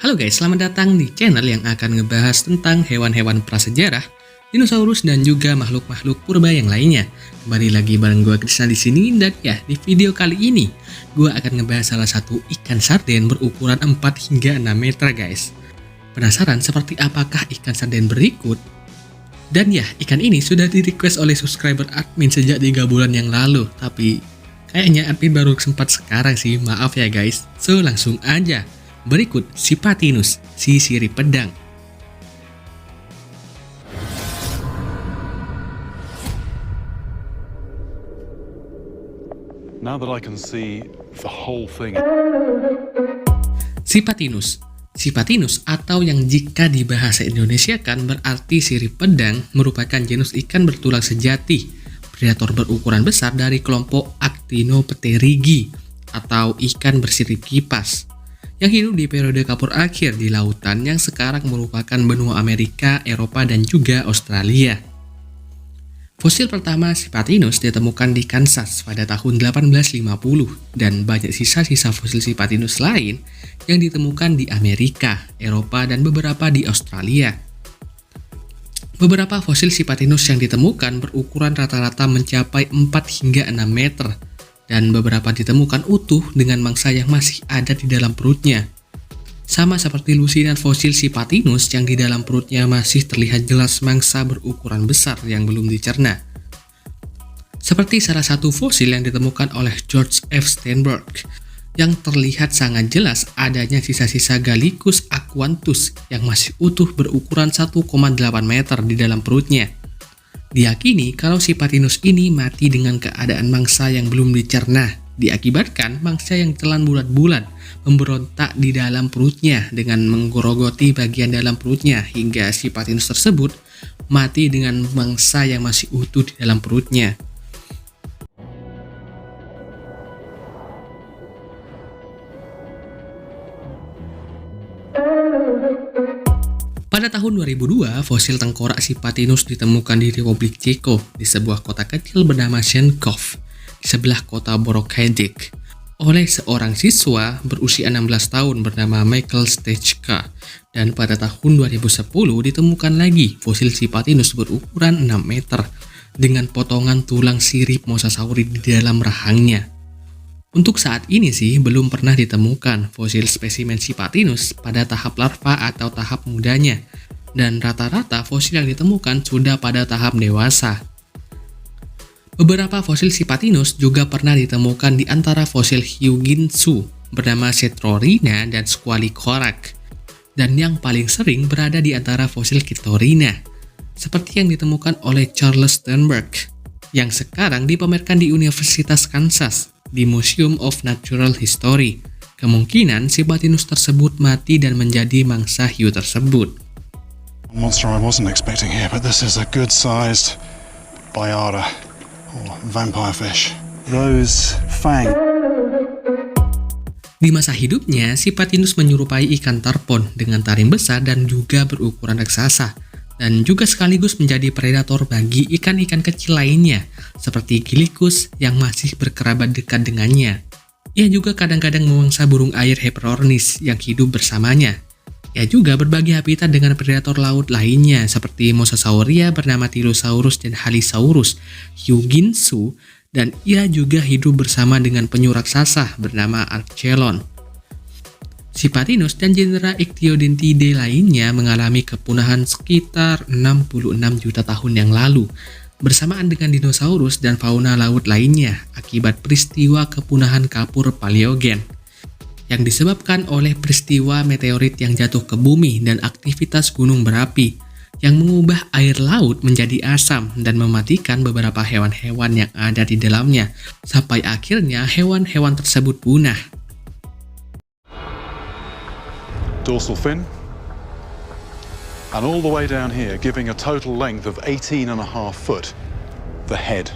Halo guys, selamat datang di channel yang akan ngebahas tentang hewan-hewan prasejarah, dinosaurus dan juga makhluk-makhluk purba yang lainnya. Kembali lagi bareng gue Krisna di sini, dan ya di video kali ini gue akan ngebahas salah satu ikan sarden berukuran 4 hingga 6 meter guys. Penasaran seperti apakah ikan sarden berikut? Dan ya, ikan ini sudah di request oleh subscriber admin sejak 3 bulan yang lalu, tapi kayaknya admin baru sempat sekarang sih, maaf ya guys. So langsung aja. Berikut Sipatinus, si sirip pedang. Now that I can see the whole thing. Sipatinus. Sipatinus atau yang jika dibahasa Indonesiakan berarti sirip pedang merupakan genus ikan bertulang sejati, predator berukuran besar dari kelompok Actinopterygii atau ikan bersirip kipas, yang hidup di periode kapur akhir di lautan yang sekarang merupakan benua Amerika, Eropa, dan juga Australia. Fosil pertama Sipatinus ditemukan di Kansas pada tahun 1850 dan banyak sisa-sisa fosil Sipatinus lain yang ditemukan di Amerika, Eropa, dan beberapa di Australia. Beberapa fosil Sipatinus yang ditemukan berukuran rata-rata mencapai 4 hingga 6 meter. Dan beberapa ditemukan utuh dengan mangsa yang masih ada di dalam perutnya. Sama seperti lusinan fosil Sipatinus yang di dalam perutnya masih terlihat jelas mangsa berukuran besar yang belum dicerna. Seperti salah satu fosil yang ditemukan oleh George F. Steinberg, yang terlihat sangat jelas adanya sisa-sisa Gallicus aquanthus yang masih utuh berukuran 1,8 meter di dalam perutnya. Diyakini kalau Sipatinus ini mati dengan keadaan mangsa yang belum dicerna, diakibatkan mangsa yang telan bulat-bulat memberontak di dalam perutnya dengan menggerogoti bagian dalam perutnya hingga Sipatinus tersebut mati dengan mangsa yang masih utuh di dalam perutnya. Pada tahun 2002, fosil tengkorak Sipatinus ditemukan di Republik Ceko di sebuah kota kecil bernama Shenkov di sebelah kota Borokhedik oleh seorang siswa berusia 16 tahun bernama Michael Stechka, dan pada tahun 2010 ditemukan lagi fosil Sipatinus berukuran 6 meter dengan potongan tulang sirip mosasauri di dalam rahangnya. Untuk saat ini sih belum pernah ditemukan fosil spesimen Sipatinus pada tahap larva atau tahap mudanya, dan rata-rata fosil yang ditemukan sudah pada tahap dewasa. Beberapa fosil Sipatinus juga pernah ditemukan di antara fosil hiu ginsu bernama Cetrorhina dan Squalicorax, dan yang paling sering berada di antara fosil Kittorhina, seperti yang ditemukan oleh Charles Steinberg, yang sekarang dipamerkan di Universitas Kansas di Museum of Natural History. Kemungkinan Sipatinus tersebut mati dan menjadi mangsa hiu tersebut. Monster I wasn't expecting here, but this is a good-sized biada or vampire fish. Those fangs. Di masa hidupnya, Sipatinus menyerupai ikan tarpon dengan taring besar dan juga berukuran raksasa, dan juga sekaligus menjadi predator bagi ikan-ikan kecil lainnya, seperti Gallicus yang masih berkerabat dekat dengannya. Ia juga kadang-kadang memangsa burung air Heperornis yang hidup bersamanya. Ia juga berbagi habitat dengan predator laut lainnya, seperti Mosasauria bernama Tylosaurus dan Halisaurus, hiu ginsu, dan ia juga hidup bersama dengan penyu raksasa bernama Archelon. Sipatinus dan genera Ichthyodontidae lainnya mengalami kepunahan sekitar 66 juta tahun yang lalu, bersamaan dengan dinosaurus dan fauna laut lainnya akibat peristiwa kepunahan kapur Paleogen, yang disebabkan oleh peristiwa meteorit yang jatuh ke bumi dan aktivitas gunung berapi, yang mengubah air laut menjadi asam dan mematikan beberapa hewan-hewan yang ada di dalamnya, sampai akhirnya hewan-hewan tersebut punah. Dorsal fin, and all the way down here, giving a total length of 18.5 foot, the head.